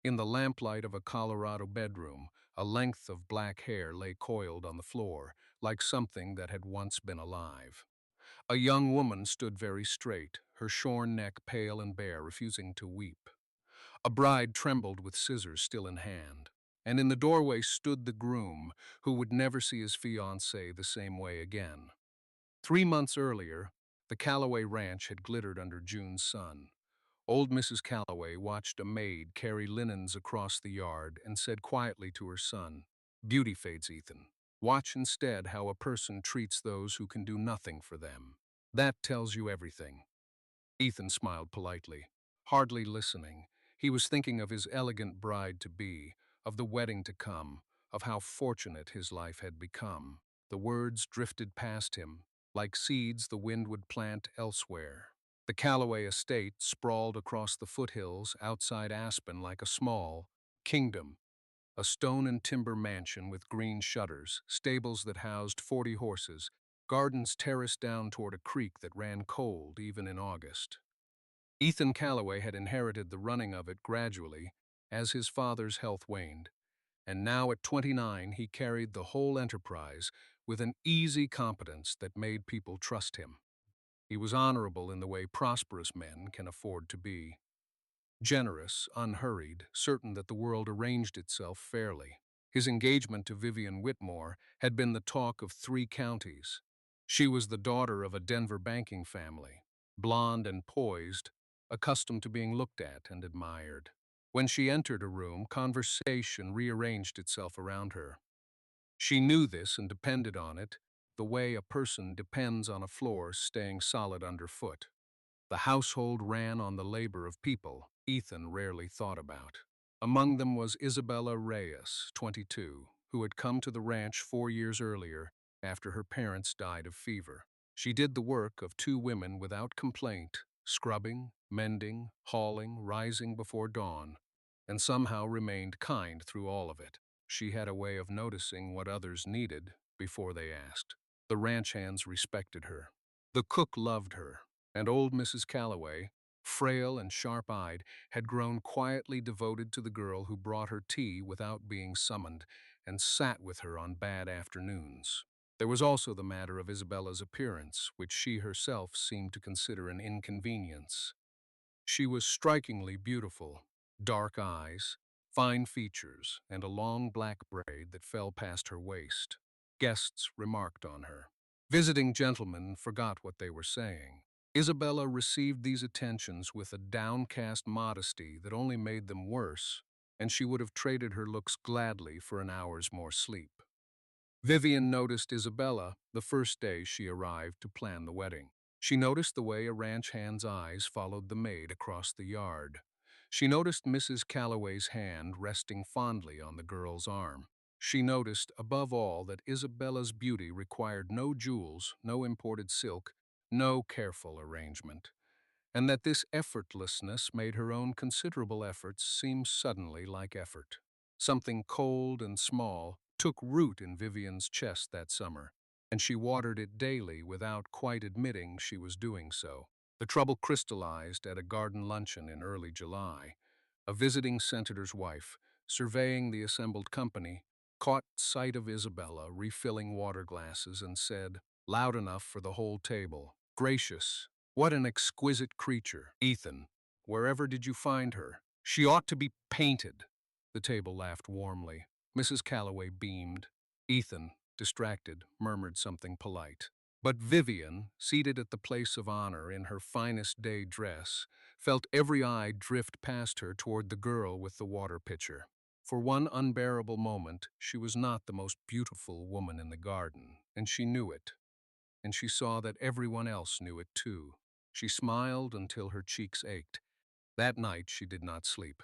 In the lamplight of a Colorado bedroom, a length of black hair lay coiled on the floor, like something that had once been alive. A young woman stood very straight, her shorn neck pale and bare, refusing to weep. A bride trembled with scissors still in hand. And in the doorway stood the groom, who would never see his fiancée the same way again. 3 months earlier, the Calloway ranch had glittered under June's sun. Old Mrs. Calloway watched a maid carry linens across the yard and said quietly to her son, "Beauty fades, Ethan. Watch instead how a person treats those who can do nothing for them. That tells you everything." Ethan smiled politely, hardly listening. He was thinking of his elegant bride-to-be, of the wedding to come, of how fortunate his life had become. The words drifted past him, like seeds the wind would plant elsewhere. The Calloway estate sprawled across the foothills outside Aspen like a small kingdom, a stone and timber mansion with green shutters, stables that housed 40 horses, gardens terraced down toward a creek that ran cold even in August. Ethan Calloway had inherited the running of it gradually as his father's health waned, and now at 29 he carried the whole enterprise with an easy competence that made people trust him. He was honorable in the way prosperous men can afford to be. Generous, unhurried, certain that the world arranged itself fairly. His engagement to Vivian Whitmore had been the talk of 3 counties. She was the daughter of a Denver banking family, blonde and poised, accustomed to being looked at and admired. When she entered a room, conversation rearranged itself around her. She knew this and depended on it, the way a person depends on a floor staying solid underfoot. The household ran on the labor of people Ethan rarely thought about. Among them was Isabella Reyes, 22, who had come to the ranch 4 years earlier after her parents died of fever. She did the work of 2 women without complaint, scrubbing, mending, hauling, rising before dawn, and somehow remained kind through all of it. She had a way of noticing what others needed before they asked. The ranch hands respected her. The cook loved her, and old Mrs. Calloway, frail and sharp-eyed, had grown quietly devoted to the girl who brought her tea without being summoned and sat with her on bad afternoons. There was also the matter of Isabella's appearance, which she herself seemed to consider an inconvenience. She was strikingly beautiful, dark eyes, fine features, and a long black braid that fell past her waist. Guests remarked on her. Visiting gentlemen forgot what they were saying. Isabella received these attentions with a downcast modesty that only made them worse, and she would have traded her looks gladly for an hour's more sleep. Vivian noticed Isabella the first day she arrived to plan the wedding. She noticed the way a ranch hand's eyes followed the maid across the yard. She noticed Mrs. Calloway's hand resting fondly on the girl's arm. She noticed, above all, that Isabella's beauty required no jewels, no imported silk, no careful arrangement, and that this effortlessness made her own considerable efforts seem suddenly like effort. Something cold and small took root in Vivian's chest that summer, and she watered it daily without quite admitting she was doing so. The trouble crystallized at a garden luncheon in early July. A visiting senator's wife, surveying the assembled company, caught sight of Isabella refilling water glasses and said, loud enough for the whole table, "Gracious, what an exquisite creature. Ethan, wherever did you find her? She ought to be painted." The table laughed warmly. Mrs. Calloway beamed. Ethan, distracted, murmured something polite. But Vivian, seated at the place of honor in her finest day dress, felt every eye drift past her toward the girl with the water pitcher. For one unbearable moment, she was not the most beautiful woman in the garden, and she knew it. And she saw that everyone else knew it too. She smiled until her cheeks ached. That night she did not sleep.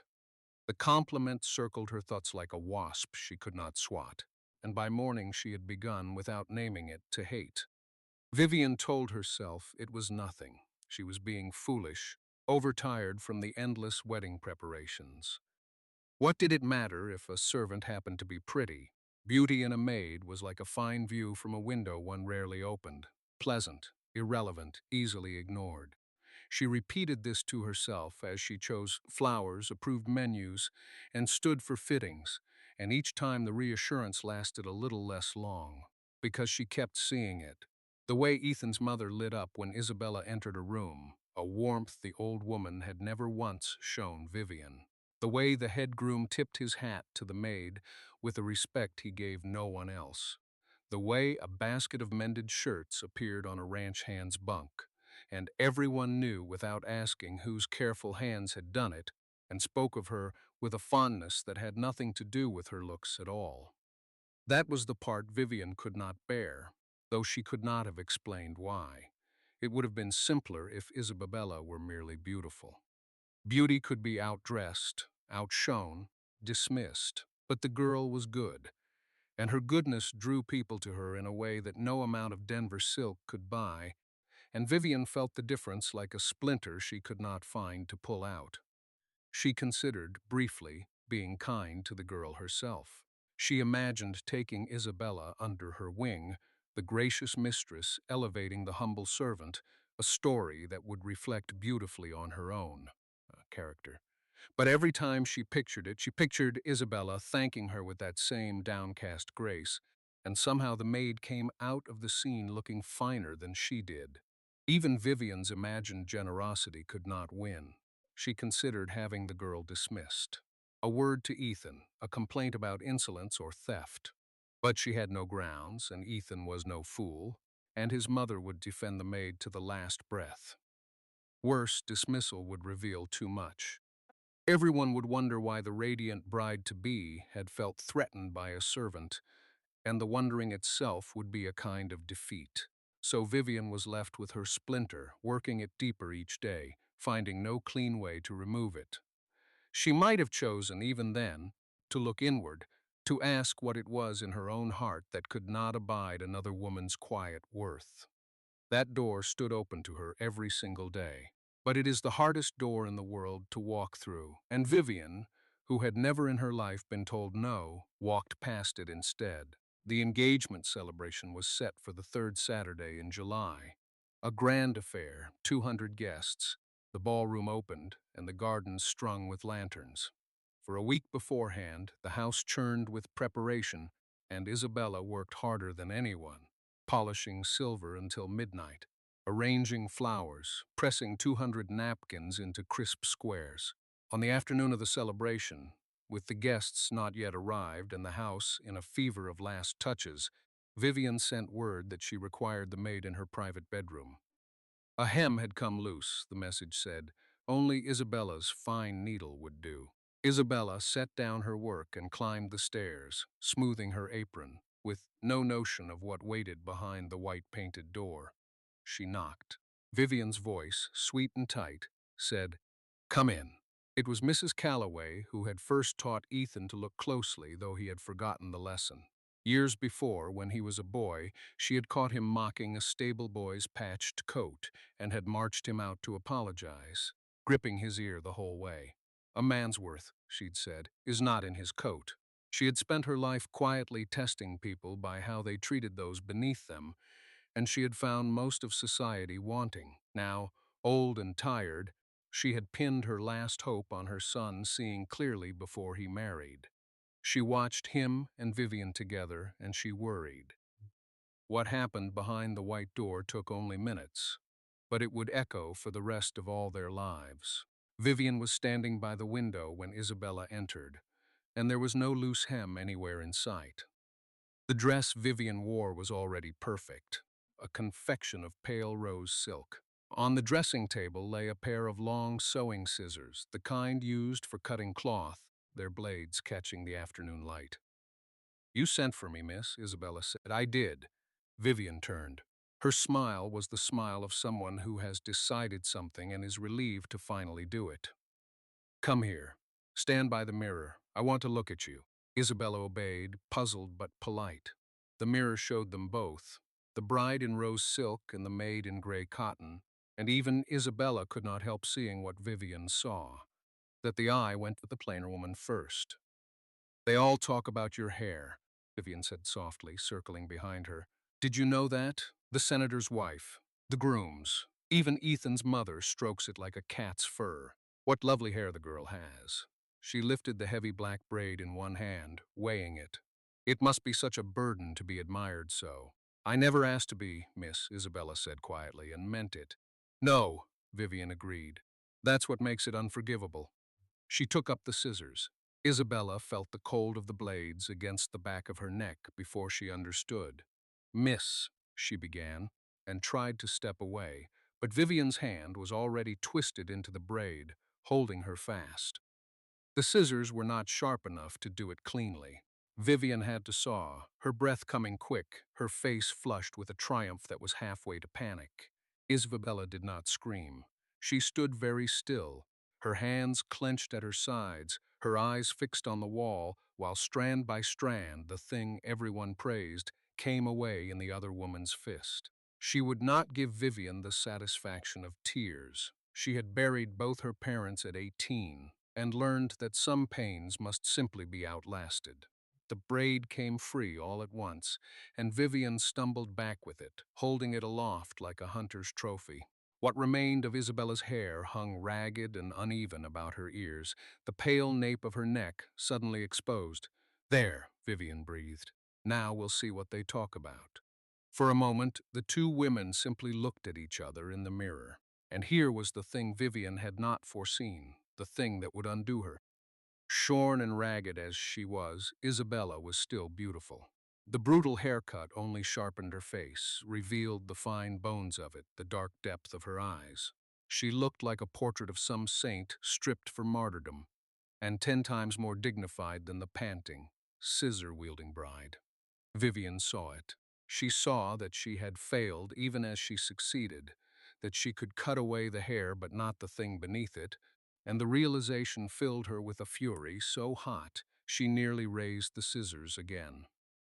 The compliment circled her thoughts like a wasp she could not swat, and by morning she had begun, without naming it, to hate. Vivian told herself it was nothing. She was being foolish, overtired from the endless wedding preparations. What did it matter if a servant happened to be pretty? Beauty in a maid was like a fine view from a window one rarely opened, pleasant, irrelevant, easily ignored. She repeated this to herself as she chose flowers, approved menus, and stood for fittings, and each time the reassurance lasted a little less long, because she kept seeing it. The way Ethan's mother lit up when Isabella entered a room, a warmth the old woman had never once shown Vivian. The way the head groom tipped his hat to the maid with a respect he gave no one else. The way a basket of mended shirts appeared on a ranch hand's bunk, and everyone knew without asking whose careful hands had done it, and spoke of her with a fondness that had nothing to do with her looks at all. That was the part Vivian could not bear, though she could not have explained why. It would have been simpler if Isabella were merely beautiful. Beauty could be outdressed, outshone, dismissed, but the girl was good, and her goodness drew people to her in a way that no amount of Denver silk could buy, and Vivian felt the difference like a splinter she could not find to pull out. She considered, briefly, being kind to the girl herself. She imagined taking Isabella under her wing, the gracious mistress elevating the humble servant, a story that would reflect beautifully on her own character. But every time she pictured it, she pictured Isabella thanking her with that same downcast grace, and somehow the maid came out of the scene looking finer than she did. Even Vivian's imagined generosity could not win. She considered having the girl dismissed. A word to Ethan, a complaint about insolence or theft. But she had no grounds, and Ethan was no fool, and his mother would defend the maid to the last breath. Worse, dismissal would reveal too much. Everyone would wonder why the radiant bride-to-be had felt threatened by a servant, and the wondering itself would be a kind of defeat. So Vivian was left with her splinter, working it deeper each day, finding no clean way to remove it. She might have chosen, even then, to look inward, to ask what it was in her own heart that could not abide another woman's quiet worth. That door stood open to her every single day. But it is the hardest door in the world to walk through, and Vivian, who had never in her life been told no, walked past it instead. The engagement celebration was set for the third Saturday in July. A grand affair, 200 guests. The ballroom opened, and the gardens strung with lanterns. For a week beforehand, the house churned with preparation, and Isabella worked harder than anyone, polishing silver until midnight, arranging flowers, pressing 200 napkins into crisp squares. On the afternoon of the celebration, with the guests not yet arrived and the house in a fever of last touches, Vivian sent word that she required the maid in her private bedroom. A hem had come loose, the message said. Only Isabella's fine needle would do. Isabella set down her work and climbed the stairs, smoothing her apron, with no notion of what waited behind the white-painted door. She knocked. Vivian's voice, sweet and tight, said, "Come in." It was Mrs. Calloway who had first taught Ethan to look closely, though he had forgotten the lesson. Years before, when he was a boy, she had caught him mocking a stable boy's patched coat and had marched him out to apologize, gripping his ear the whole way. "A man's worth," she'd said, "is not in his coat." She had spent her life quietly testing people by how they treated those beneath them, and she had found most of society wanting. Now, old and tired, she had pinned her last hope on her son seeing clearly before he married. She watched him and Vivian together, and she worried. What happened behind the white door took only minutes, but it would echo for the rest of all their lives. Vivian was standing by the window when Isabella entered, and there was no loose hem anywhere in sight. The dress Vivian wore was already perfect, a confection of pale rose silk. On the dressing table lay a pair of long sewing scissors, the kind used for cutting cloth, their blades catching the afternoon light. "You sent for me, miss," Isabella said. "I did." Vivian turned. Her smile was the smile of someone who has decided something and is relieved to finally do it. "Come here. Stand by the mirror. I want to look at you." Isabella obeyed, puzzled but polite. The mirror showed them both, the bride in rose silk and the maid in gray cotton, and even Isabella could not help seeing what Vivian saw, that the eye went to the plainer woman first. "They all talk about your hair," Vivian said softly, circling behind her. "Did you know that? The senator's wife, the groom's." Even Ethan's mother strokes it like a cat's fur. What lovely hair the girl has. She lifted the heavy black braid in one hand, weighing it. It must be such a burden to be admired so. I never asked to be, Miss, Isabella said quietly, and meant it. No, Vivian agreed. That's what makes it unforgivable. She took up the scissors. Isabella felt the cold of the blades against the back of her neck before she understood. Miss, she began, and tried to step away, but Vivian's hand was already twisted into the braid, holding her fast. The scissors were not sharp enough to do it cleanly. Vivian had to saw, her breath coming quick, her face flushed with a triumph that was halfway to panic. Isabella did not scream. She stood very still, her hands clenched at her sides, her eyes fixed on the wall, while strand by strand the thing everyone praised came away in the other woman's fist. She would not give Vivian the satisfaction of tears. She had buried both her parents at 18 and learned that some pains must simply be outlasted. The braid came free all at once, and Vivian stumbled back with it, holding it aloft like a hunter's trophy. What remained of Isabella's hair hung ragged and uneven about her ears, the pale nape of her neck suddenly exposed. There, Vivian breathed. Now we'll see what they talk about. For a moment, the two women simply looked at each other in the mirror. And here was the thing Vivian had not foreseen, the thing that would undo her. Shorn and ragged as she was, Isabella was still beautiful. The brutal haircut only sharpened her face, revealed the fine bones of it, the dark depth of her eyes. She looked like a portrait of some saint stripped for martyrdom, and 10 times more dignified than the panting, scissor-wielding bride. Vivian saw it. She saw that she had failed even as she succeeded, that she could cut away the hair but not the thing beneath it, and the realization filled her with a fury so hot she nearly raised the scissors again.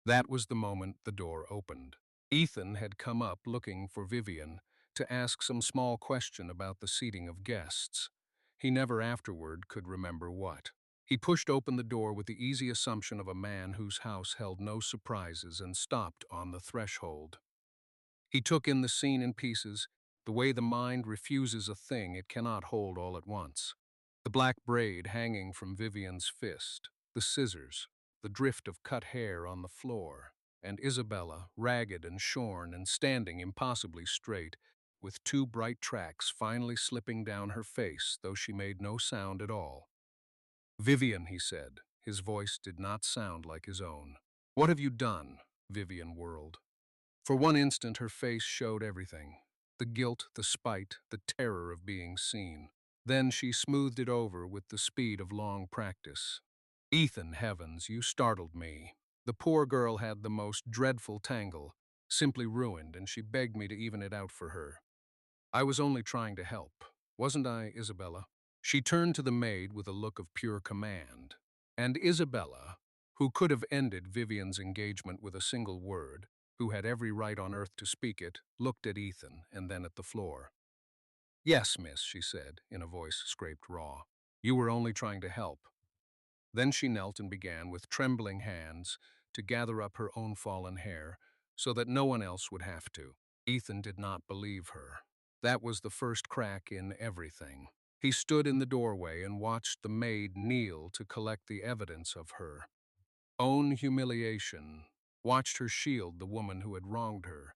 That was the moment the door opened. Ethan had come up looking for Vivian to ask some small question about the seating of guests. He never afterward could remember what. He pushed open the door with the easy assumption of a man whose house held no surprises and stopped on the threshold. He took in the scene in pieces, the way the mind refuses a thing it cannot hold all at once. The black braid hanging from Vivian's fist, the scissors, the drift of cut hair on the floor, and Isabella, ragged and shorn and standing impossibly straight, with two bright tracks finally slipping down her face, though she made no sound at all. Vivian, he said. His voice did not sound like his own. What have you done? Vivian whirled. For one instant her face showed everything. The guilt, the spite, the terror of being seen. Then she smoothed it over with the speed of long practice. Ethan, heavens, you startled me. The poor girl had the most dreadful tangle, simply ruined, and she begged me to even it out for her. I was only trying to help, wasn't I, Isabella? She turned to the maid with a look of pure command. And Isabella, who could have ended Vivian's engagement with a single word, who had every right on earth to speak it, looked at Ethan and then at the floor. Yes, miss, she said, in a voice scraped raw. You were only trying to help. Then she knelt and began, with trembling hands, to gather up her own fallen hair, so that no one else would have to. Ethan did not believe her. That was the first crack in everything. He stood in the doorway and watched the maid kneel to collect the evidence of her own humiliation, watched her shield the woman who had wronged her,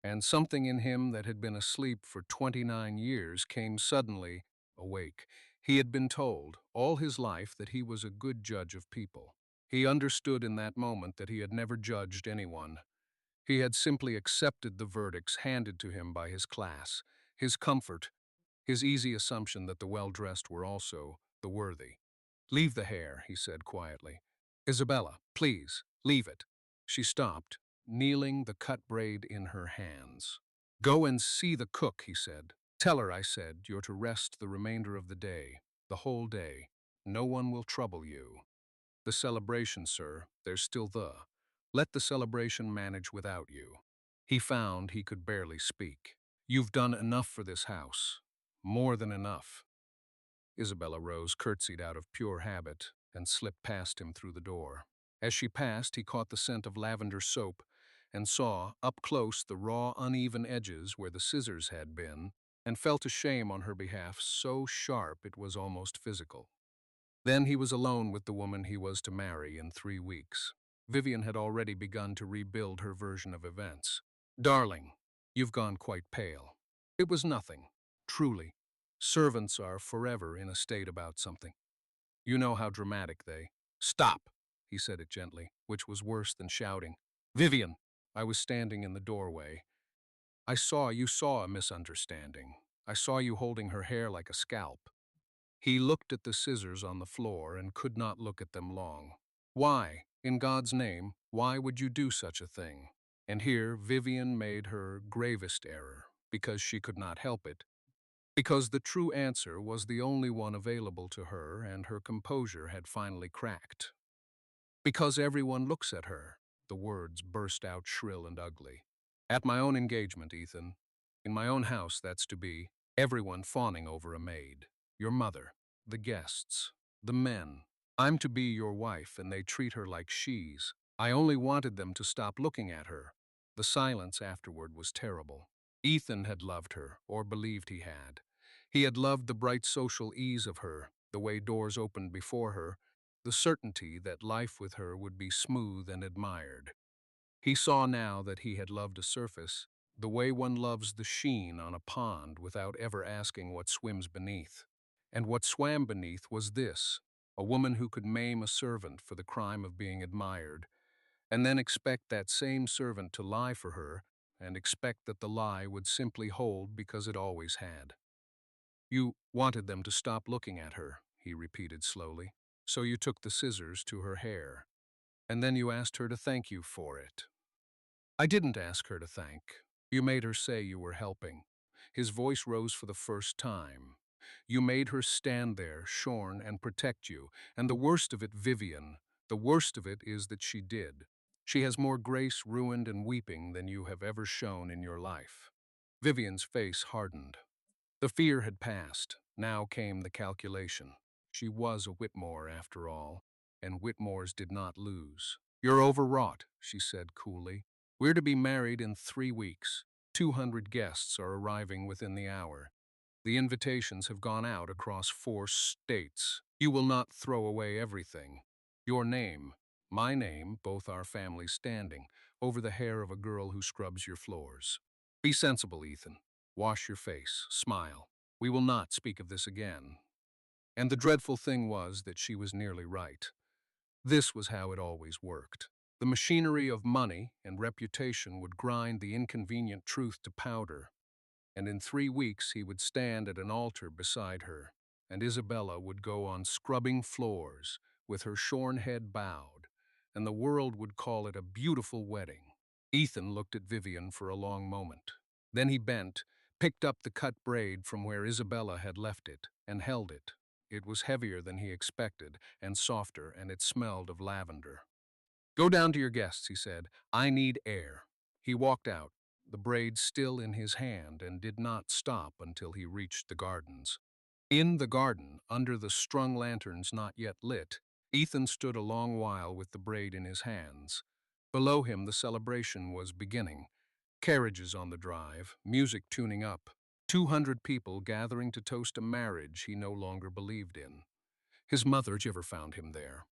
and something in him that had been asleep for 29 years came suddenly awake. He had been told all his life that he was a good judge of people. He understood in that moment that he had never judged anyone. He had simply accepted the verdicts handed to him by his class, his comfort, his easy assumption that the well-dressed were also the worthy. Leave the hair, he said quietly. Isabella, please, leave it. She stopped, kneeling, the cut braid in her hands. Go and see the cook, he said. Tell her, I said, you're to rest the remainder of the day, the whole day. No one will trouble you. The celebration, sir, there's still the. Let the celebration manage without you. He found he could barely speak. You've done enough for this house. More than enough. Isabella rose, curtsied out of pure habit, and slipped past him through the door. As she passed, he caught the scent of lavender soap and saw, up close, the raw, uneven edges where the scissors had been, and felt a shame on her behalf so sharp it was almost physical. Then he was alone with the woman he was to marry in 3 weeks. Vivian had already begun to rebuild her version of events. Darling, you've gone quite pale. It was nothing. Truly. Servants are forever in a state about something. You know how dramatic they. Stop, he said it gently, which was worse than shouting. Vivian! I was standing in the doorway. You saw a misunderstanding. I saw you holding her hair like a scalp. He looked at the scissors on the floor and could not look at them long. Why, in God's name, why would you do such a thing? And here Vivian made her gravest error, because she could not help it, because the true answer was the only one available to her and her composure had finally cracked. Because everyone looks at her, the words burst out shrill and ugly. At my own engagement, Ethan. In my own house, that's to be. Everyone fawning over a maid. Your mother. The guests. The men. I'm to be your wife, and they treat her like she's. I only wanted them to stop looking at her. The silence afterward was terrible. Ethan had loved her, or believed he had. He had loved the bright social ease of her, the way doors opened before her, the certainty that life with her would be smooth and admired. He saw now that he had loved a surface, the way one loves the sheen on a pond without ever asking what swims beneath. And what swam beneath was this, a woman who could maim a servant for the crime of being admired, and then expect that same servant to lie for her, and expect that the lie would simply hold because it always had. You wanted them to stop looking at her, he repeated slowly. So you took the scissors to her hair, and then you asked her to thank you for it. I didn't ask her to thank. You made her say you were helping. His voice rose for the first time. You made her stand there, shorn, and protect you. And the worst of it, Vivian, the worst of it is that she did. She has more grace, ruined, and weeping than you have ever shown in your life. Vivian's face hardened. The fear had passed. Now came the calculation. She was a Whitmore, after all, and Whitmores did not lose. You're overwrought, she said coolly. We're to be married in 3 weeks. 200 guests are arriving within the hour. The invitations have gone out across 4 states. You will not throw away everything. Your name, my name, both our families standing, over the hair of a girl who scrubs your floors. Be sensible, Ethan. Wash your face. Smile. We will not speak of this again. And the dreadful thing was that she was nearly right. This was how it always worked. The machinery of money and reputation would grind the inconvenient truth to powder, and in 3 weeks he would stand at an altar beside her, and Isabella would go on scrubbing floors with her shorn head bowed, and the world would call it a beautiful wedding. Ethan looked at Vivian for a long moment. Then he bent, picked up the cut braid from where Isabella had left it, and held it. It was heavier than he expected, and softer, and it smelled of lavender. Go down to your guests, he said. I need air. He walked out, the braid still in his hand, and did not stop until he reached the gardens. In the garden, under the strung lanterns not yet lit, Ethan stood a long while with the braid in his hands. Below him the celebration was beginning. Carriages on the drive, music tuning up, 200 people gathering to toast a marriage he no longer believed in. His mother never found him there.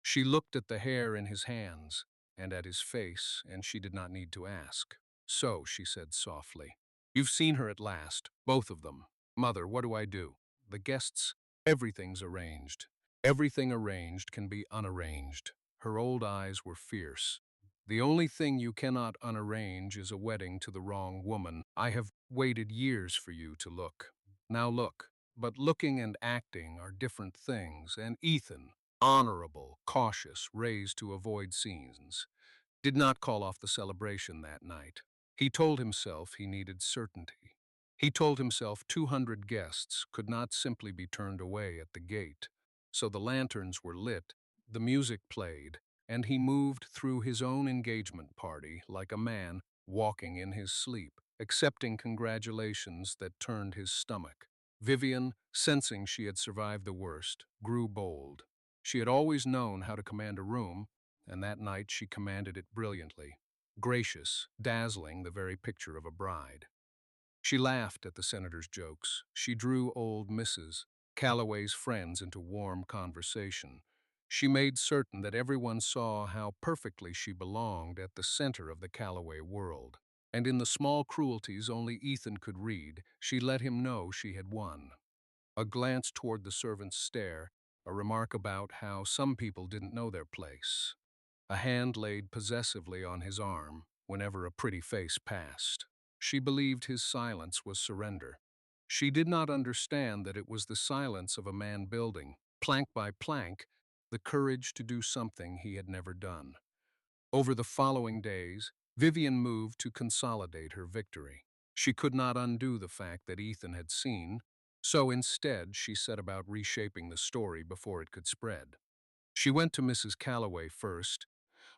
She looked at the hair in his hands and at his face, and she did not need to ask. So, she said softly, you've seen her at last, both of them. Mother, what do I do? The guests, everything's arranged. Everything arranged can be unarranged. Her old eyes were fierce. The only thing you cannot unarrange is a wedding to the wrong woman. I have waited years for you to look. Now look. But looking and acting are different things, and Ethan, honorable, cautious, raised to avoid scenes, did not call off the celebration that night. He told himself he needed certainty. He told himself 200 guests could not simply be turned away at the gate. So the lanterns were lit, the music played, and he moved through his own engagement party like a man walking in his sleep, accepting congratulations that turned his stomach. Vivian, sensing she had survived the worst, grew bold. She had always known how to command a room, and that night she commanded it brilliantly, gracious, dazzling, the very picture of a bride. She laughed at the senator's jokes. She drew old Mrs. Calloway's friends into warm conversation. She made certain that everyone saw how perfectly she belonged at the center of the Calloway world. And in the small cruelties only Ethan could read, she let him know she had won. A glance toward the servant's stare, a remark about how some people didn't know their place. A hand laid possessively on his arm whenever a pretty face passed. She believed his silence was surrender. She did not understand that it was the silence of a man building, plank by plank, the courage to do something he had never done. Over the following days, Vivian moved to consolidate her victory. She could not undo the fact that Ethan had seen, so instead she set about reshaping the story before it could spread. She went to Mrs. Calloway first,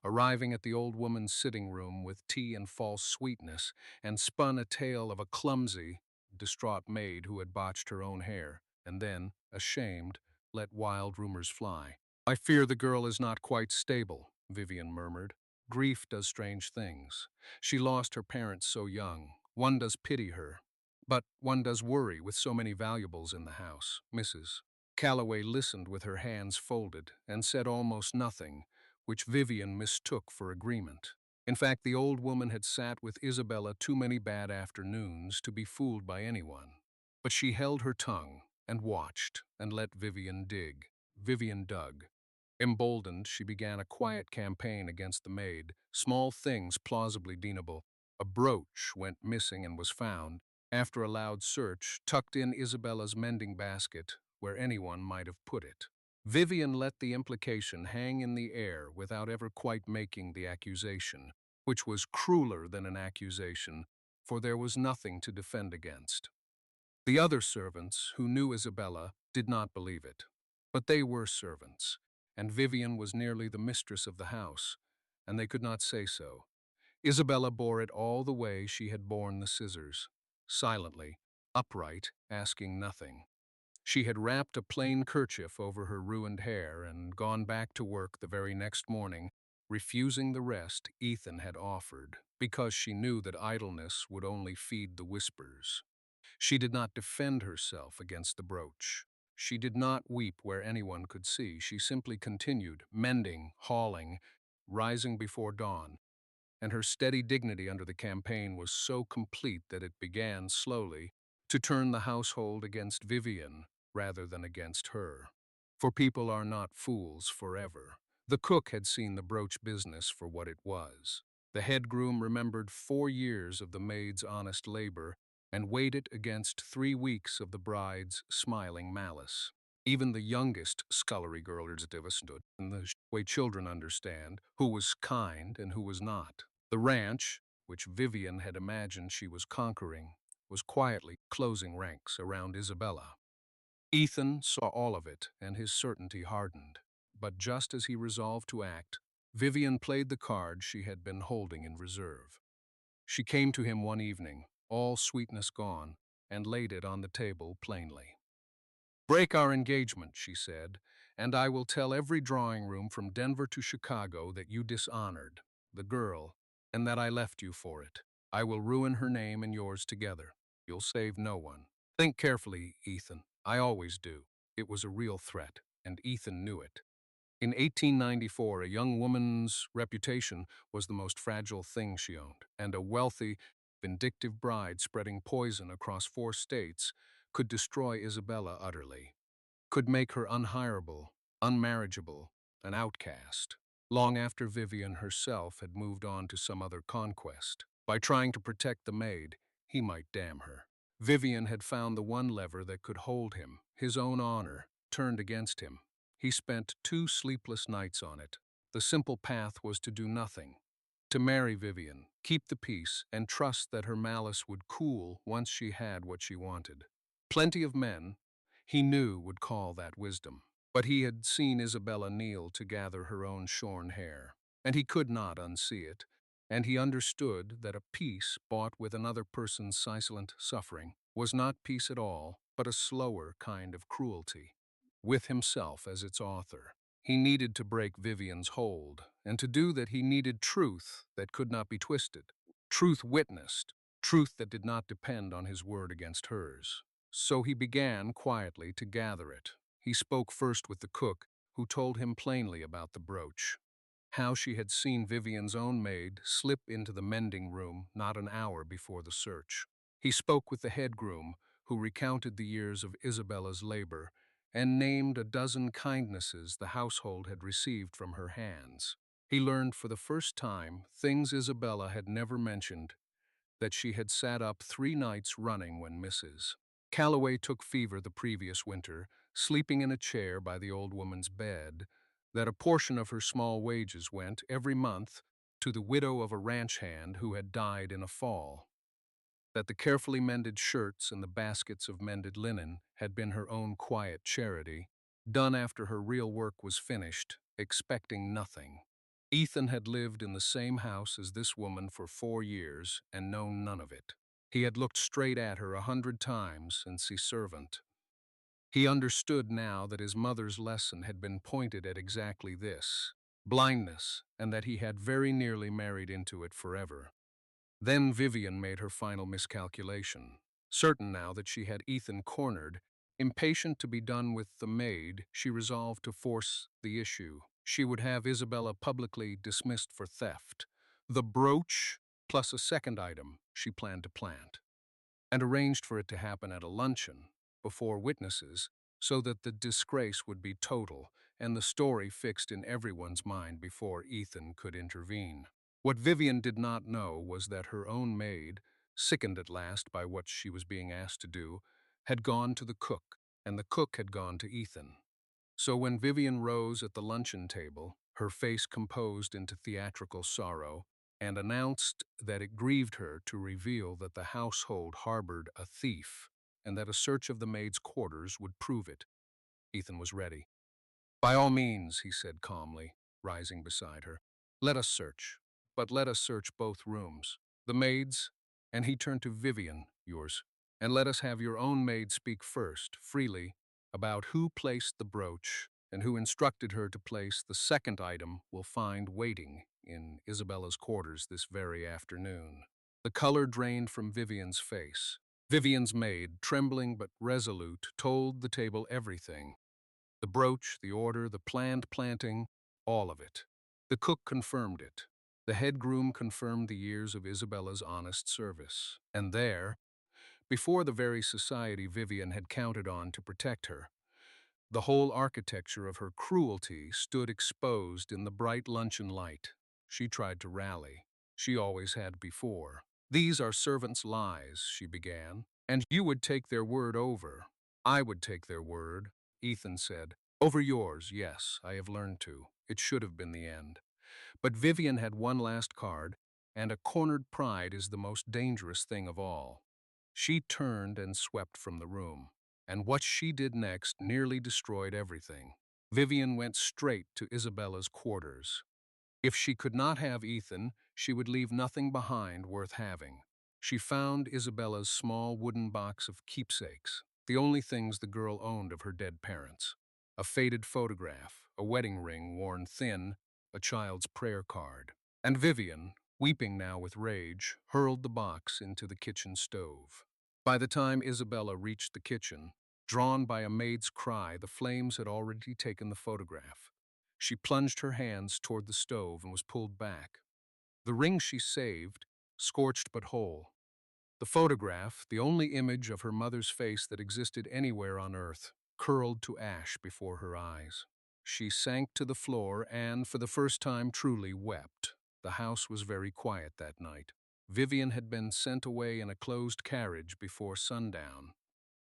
arriving at the old woman's sitting room with tea and false sweetness, and spun a tale of a clumsy, distraught maid who had botched her own hair, and then, ashamed, let wild rumors fly. "I fear the girl is not quite stable," Vivian murmured. "Grief does strange things. She lost her parents so young. One does pity her. But one does worry with so many valuables in the house." Mrs. Calloway listened with her hands folded and said almost nothing, which Vivian mistook for agreement. In fact, the old woman had sat with Isabella too many bad afternoons to be fooled by anyone. But she held her tongue and watched and let Vivian dig. Vivian dug. Emboldened, she began a quiet campaign against the maid, small things plausibly deemable. A brooch went missing and was found, after a loud search, tucked in Isabella's mending basket, where anyone might have put it. Vivian let the implication hang in the air without ever quite making the accusation, which was crueler than an accusation, for there was nothing to defend against. The other servants, who knew Isabella, did not believe it. But they were servants, and Vivian was nearly the mistress of the house, and they could not say so. Isabella bore it all the way she had borne the scissors, silently, upright, asking nothing. She had wrapped a plain kerchief over her ruined hair and gone back to work the very next morning, refusing the rest Ethan had offered, because she knew that idleness would only feed the whispers. She did not defend herself against the brooch. She did not weep where anyone could see. She simply continued, mending, hauling, rising before dawn, and her steady dignity under the campaign was so complete that it began, slowly, to turn the household against Vivian rather than against her. For people are not fools forever. The cook had seen the brooch business for what it was. The head groom remembered 4 years of the maid's honest labor and weighed it against 3 weeks of the bride's smiling malice. Even the youngest scullery girl understood, in the way children understand, who was kind and who was not. The ranch, which Vivian had imagined she was conquering, was quietly closing ranks around Isabella. Ethan saw all of it, and his certainty hardened. But just as he resolved to act, Vivian played the card she had been holding in reserve. She came to him one evening, all sweetness gone, and laid it on the table plainly. "Break our engagement," she said, "and I will tell every drawing room from Denver to Chicago that you dishonored the girl, and that I left you for it. I will ruin her name and yours together. You'll save no one. Think carefully, Ethan. I always do." It was a real threat, and Ethan knew it. In 1894, a young woman's reputation was the most fragile thing she owned, and a wealthy, vindictive bride spreading poison across 4 states could destroy Isabella utterly, could make her unhireable, unmarriageable, an outcast, long after Vivian herself had moved on to some other conquest. By trying to protect the maid, he might damn her. Vivian had found the one lever that could hold him, his own honor, turned against him. He spent 2 sleepless nights on it. The simple path was to do nothing, to marry Vivian, keep the peace, and trust that her malice would cool once she had what she wanted. Plenty of men, he knew, would call that wisdom. But he had seen Isabella kneel to gather her own shorn hair, and he could not unsee it, and he understood that a peace bought with another person's silent suffering was not peace at all, but a slower kind of cruelty, with himself as its author. He needed to break Vivian's hold, and to do that he needed truth that could not be twisted, truth witnessed, truth that did not depend on his word against hers. So he began quietly to gather it. He spoke first with the cook, who told him plainly about the brooch, how she had seen Vivian's own maid slip into the mending room not an hour before the search. He spoke with the head groom, who recounted the years of Isabella's labor and named a dozen kindnesses the household had received from her hands. He learned for the first time things Isabella had never mentioned, that she had sat up 3 nights running when Mrs. Calloway took fever the previous winter, sleeping in a chair by the old woman's bed, that a portion of her small wages went, every month, to the widow of a ranch hand who had died in a fall, that the carefully mended shirts and the baskets of mended linen had been her own quiet charity, done after her real work was finished, expecting nothing. Ethan had lived in the same house as this woman for 4 years and known none of it. He had looked straight at her 100 times and see servant. He understood now that his mother's lesson had been pointed at exactly this, blindness, and that he had very nearly married into it forever. Then Vivian made her final miscalculation. Certain now that she had Ethan cornered, impatient to be done with the maid, she resolved to force the issue. She would have Isabella publicly dismissed for theft. The brooch, plus a second item, she planned to plant, and arranged for it to happen at a luncheon, before witnesses, so that the disgrace would be total and the story fixed in everyone's mind before Ethan could intervene. What Vivian did not know was that her own maid, sickened at last by what she was being asked to do, had gone to the cook, and the cook had gone to Ethan. So when Vivian rose at the luncheon table, her face composed into theatrical sorrow, and announced that it grieved her to reveal that the household harbored a thief, and that a search of the maid's quarters would prove it, Ethan was ready. "By all means," he said calmly, rising beside her. "Let us search, but let us search both rooms. The maid's," and he turned to Vivian, "yours. And let us have your own maid speak first, freely, about who placed the brooch and who instructed her to place the second item we'll find waiting in Isabella's quarters this very afternoon." The color drained from Vivian's face. Vivian's maid, trembling but resolute, told the table everything. The brooch, the order, the planned planting, all of it. The cook confirmed it. The head groom confirmed the years of Isabella's honest service. And there, before the very society Vivian had counted on to protect her, the whole architecture of her cruelty stood exposed in the bright luncheon light. She tried to rally. She always had before. "These are servants' lies," she began, "and you would take their word over." "I would take their word," Ethan said. "Over yours, yes, I have learned to. It should have been the end." But Vivian had one last card, and a cornered pride is the most dangerous thing of all. She turned and swept from the room, and what she did next nearly destroyed everything. Vivian went straight to Isabella's quarters. If she could not have Ethan, she would leave nothing behind worth having. She found Isabella's small wooden box of keepsakes, the only things the girl owned of her dead parents. A faded photograph, a wedding ring worn thin, a child's prayer card. And Vivian, weeping now with rage, hurled the box into the kitchen stove. By the time Isabella reached the kitchen, drawn by a maid's cry, the flames had already taken the photograph. She plunged her hands toward the stove and was pulled back. The ring she saved, scorched but whole. The photograph, the only image of her mother's face that existed anywhere on earth, curled to ash before her eyes. She sank to the floor and, for the first time, truly wept. The house was very quiet that night. Vivian had been sent away in a closed carriage before sundown.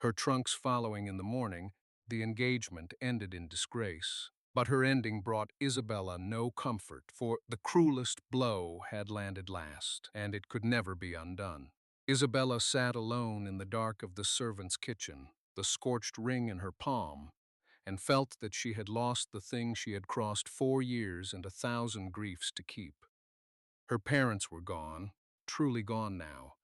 Her trunks following in the morning, the engagement ended in disgrace. But her ending brought Isabella no comfort, for the cruelest blow had landed last, and it could never be undone. Isabella sat alone in the dark of the servant's kitchen, the scorched ring in her palm, and felt that she had lost the thing she had crossed 4 years and 1,000 griefs to keep. Her parents were gone, truly gone now,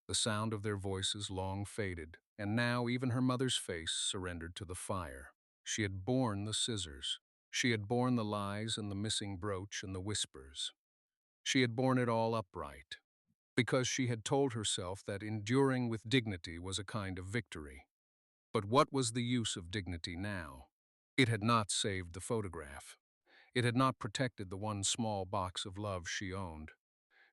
the sound of their voices long faded, and now even her mother's face surrendered to the fire. She had borne the scissors. She had borne the lies and the missing brooch and the whispers. She had borne it all upright. because she had told herself that enduring with dignity was a kind of victory. But what was the use of dignity now? It had not saved the photograph. It had not protected the one small box of love she owned.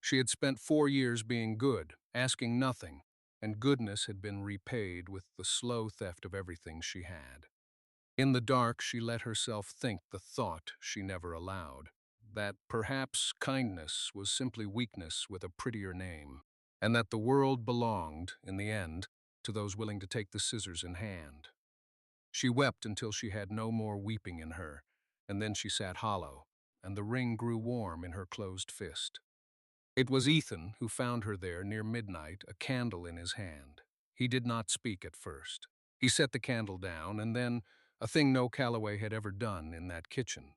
She had spent 4 years being good, asking nothing, and goodness had been repaid with the slow theft of everything she had. In the dark, she let herself think the thought she never allowed, that perhaps kindness was simply weakness with a prettier name, and that the world belonged, in the end, to those willing to take the scissors in hand. She wept until she had no more weeping in her, and then she sat hollow, and the ring grew warm in her closed fist. It was Ethan who found her there near midnight, a candle in his hand. He did not speak at first. He set the candle down, and then, a thing no Calloway had ever done in that kitchen,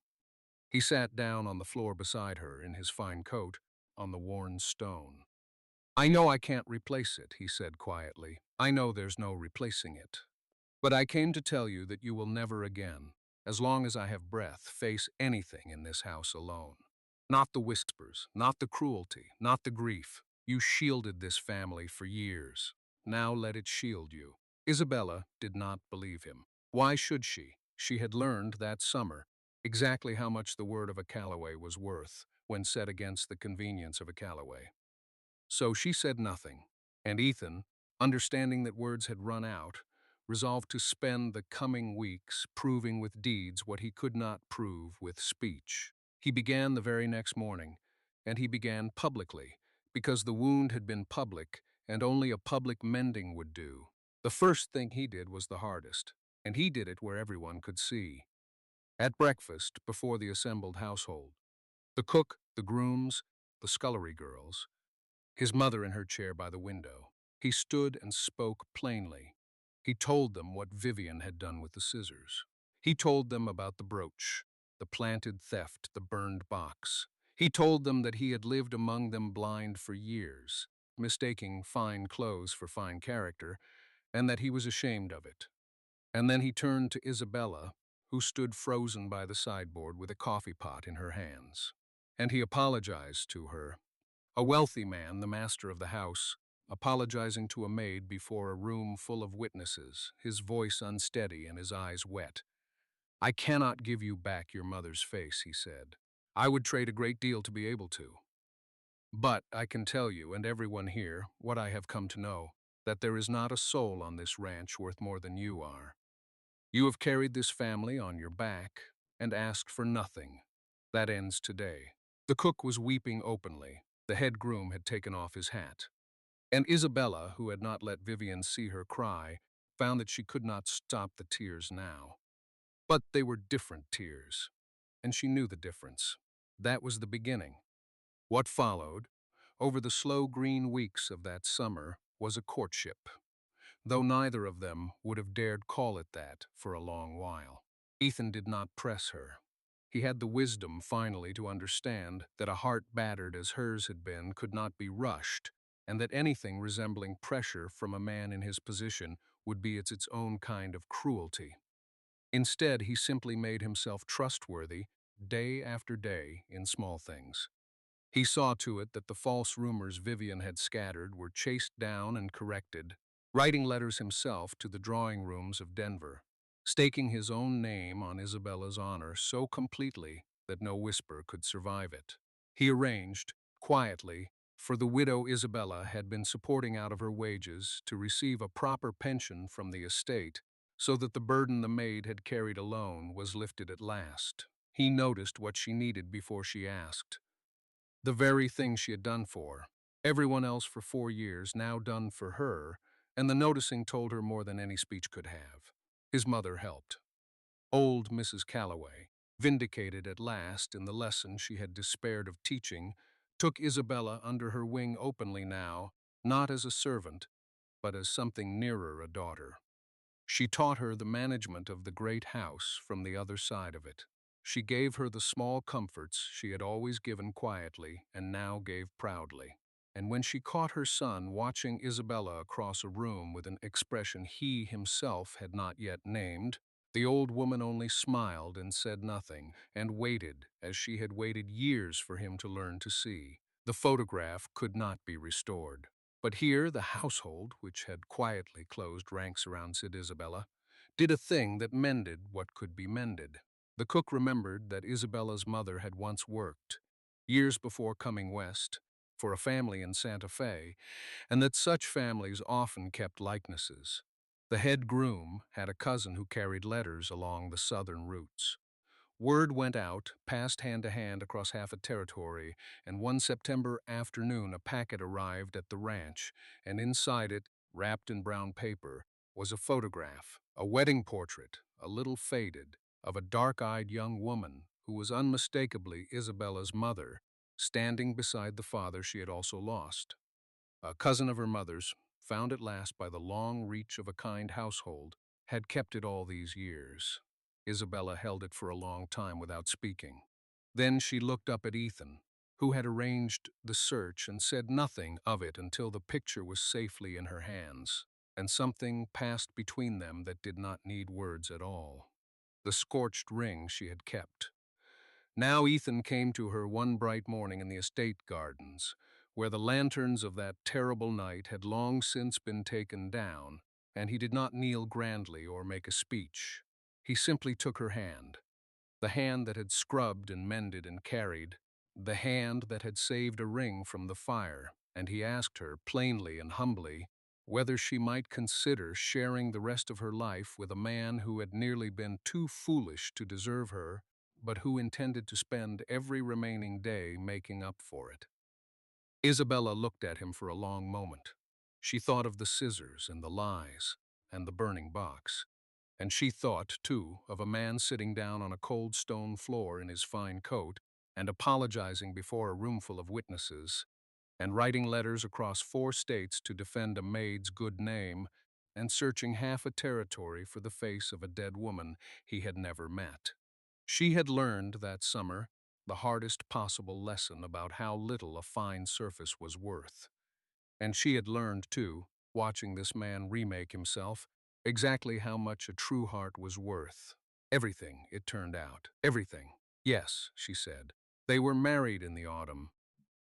he sat down on the floor beside her in his fine coat, on the worn stone. "I know I can't replace it," he said quietly. "I know there's no replacing it. But I came to tell you that you will never again, as long as I have breath, face anything in this house alone. Not the whispers, not the cruelty, not the grief. You shielded this family for years. Now let it shield you." Isabella did not believe him. Why should she? She had learned that summer exactly how much the word of a Calloway was worth when set against the convenience of a Calloway. So she said nothing, and Ethan, understanding that words had run out, resolved to spend the coming weeks proving with deeds what he could not prove with speech. He began the very next morning, and he began publicly, because the wound had been public, and only a public mending would do. The first thing he did was the hardest, and he did it where everyone could see. At breakfast, before the assembled household, the cook, the grooms, the scullery girls, his mother in her chair by the window, he stood and spoke plainly. He told them what Vivian had done with the scissors. He told them about the brooch, the planted theft, the burned box. He told them that he had lived among them blind for years, mistaking fine clothes for fine character, and that he was ashamed of it. And then he turned to Isabella, who stood frozen by the sideboard with a coffee pot in her hands. And he apologized to her, a wealthy man, the master of the house, apologizing to a maid before a room full of witnesses, his voice unsteady and his eyes wet. "I cannot give you back your mother's face," he said. "I would trade a great deal to be able to. But I can tell you, and everyone here, what I have come to know, that there is not a soul on this ranch worth more than you are. You have carried this family on your back and asked for nothing. That ends today." The cook was weeping openly. The head groom had taken off his hat. And Isabella, who had not let Vivian see her cry, found that she could not stop the tears now. But they were different tears, and she knew the difference. That was the beginning. What followed, over the slow green weeks of that summer, was a courtship, though neither of them would have dared call it that for a long while. Ethan did not press her. He had the wisdom finally to understand that a heart battered as hers had been could not be rushed, and that anything resembling pressure from a man in his position would be its own kind of cruelty. Instead, he simply made himself trustworthy day after day in small things. He saw to it that the false rumors Vivian had scattered were chased down and corrected, writing letters himself to the drawing rooms of Denver, staking his own name on Isabella's honor so completely that no whisper could survive it. He arranged, quietly, for the widow Isabella had been supporting out of her wages to receive a proper pension from the estate, so that the burden the maid had carried alone was lifted at last. He noticed what she needed before she asked. The very thing she had done for everyone else for 4 years, now done for her, and the noticing told her more than any speech could have. His mother helped. Old Mrs. Calloway, vindicated at last in the lesson she had despaired of teaching, took Isabella under her wing openly now, not as a servant, but as something nearer a daughter. She taught her the management of the great house from the other side of it. She gave her the small comforts she had always given quietly and now gave proudly. And when she caught her son watching Isabella across a room with an expression he himself had not yet named, the old woman only smiled and said nothing, and waited as she had waited years for him to learn to see. The photograph could not be restored. But here the household, which had quietly closed ranks around Sid Isabella, did a thing that mended what could be mended. The cook remembered that Isabella's mother had once worked, years before coming west, for a family in Santa Fe, and that such families often kept likenesses. The head groom had a cousin who carried letters along the southern routes. Word went out, passed hand to hand across half a territory, and one September afternoon a packet arrived at the ranch, and inside it, wrapped in brown paper, was a photograph, a wedding portrait, a little faded, of a dark-eyed young woman who was unmistakably Isabella's mother, standing beside the father she had also lost. A cousin of her mother's, found at last by the long reach of a kind household, had kept it all these years. Isabella held it for a long time without speaking. Then she looked up at Ethan, who had arranged the search, and said nothing of it until the picture was safely in her hands, and something passed between them that did not need words at all. The scorched ring she had kept. Now Ethan came to her one bright morning in the estate gardens, where the lanterns of that terrible night had long since been taken down, and he did not kneel grandly or make a speech. He simply took her hand, the hand that had scrubbed and mended and carried, the hand that had saved a ring from the fire, and he asked her, plainly and humbly, whether she might consider sharing the rest of her life with a man who had nearly been too foolish to deserve her, but who intended to spend every remaining day making up for it. Isabella looked at him for a long moment. She thought of the scissors and the lies and the burning box. And she thought, too, of a man sitting down on a cold stone floor in his fine coat and apologizing before a roomful of witnesses, and writing letters across 4 states to defend a maid's good name, and searching half a territory for the face of a dead woman he had never met. She had learned that summer the hardest possible lesson about how little a fine surface was worth. And she had learned, too, watching this man remake himself, exactly how much a true heart was worth. Everything, it turned out. Everything. Yes, she said. They were married in the autumn,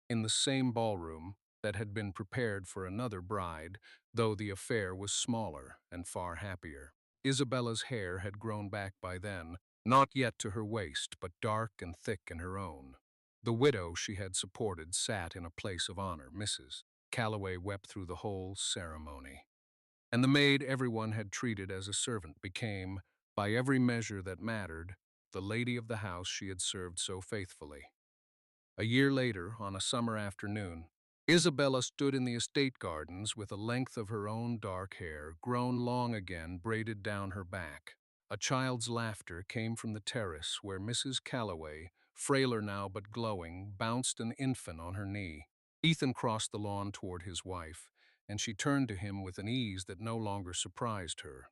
in the same ballroom that had been prepared for another bride, though the affair was smaller and far happier. Isabella's hair had grown back by then, not yet to her waist, but dark and thick in her own. The widow she had supported sat in a place of honor. Mrs. Calloway wept through the whole ceremony. And the maid everyone had treated as a servant became, by every measure that mattered, the lady of the house she had served so faithfully. A year later, on a summer afternoon, Isabella stood in the estate gardens with a length of her own dark hair, grown long again, braided down her back. A child's laughter came from the terrace where Mrs. Calloway, frailer now but glowing, bounced an infant on her knee. Ethan crossed the lawn toward his wife, and she turned to him with an ease that no longer surprised her.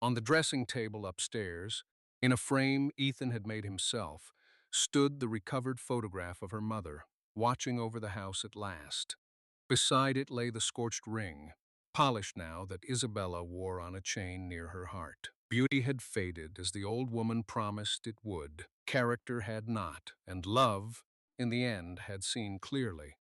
On the dressing table upstairs, in a frame Ethan had made himself, stood the recovered photograph of her mother, watching over the house at last. Beside it lay the scorched ring, polished now, that Isabella wore on a chain near her heart. Beauty had faded as the old woman promised it would. Character had not, and love, in the end, had seen clearly.